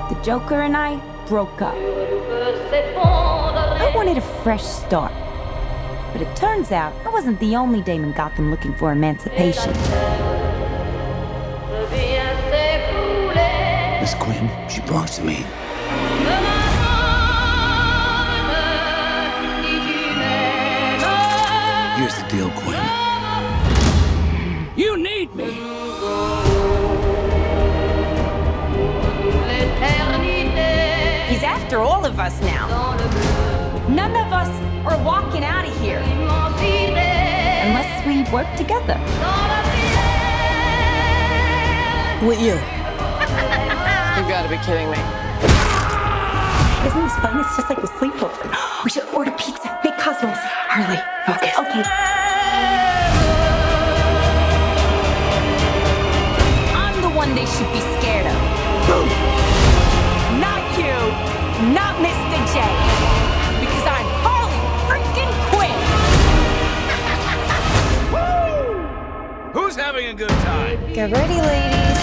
The Joker and I broke up. I wanted a fresh start. But it turns out I wasn't the only dame in Gotham looking for emancipation. Miss Quinn, she belongs to me. Here's the deal, Quinn. You need me. He's after all of us now. None of us are walking out of here unless we work together. With you. You've got to be kidding me. Isn't this fun? It's just like a sleepover. We should order pizza. Big cosmos. Harley, focus. Okay. I'm the one they should be scared of. Not you. Not Mr. J. Because I'm Harley freaking Quinn. Who's having a good time? Get ready, ladies.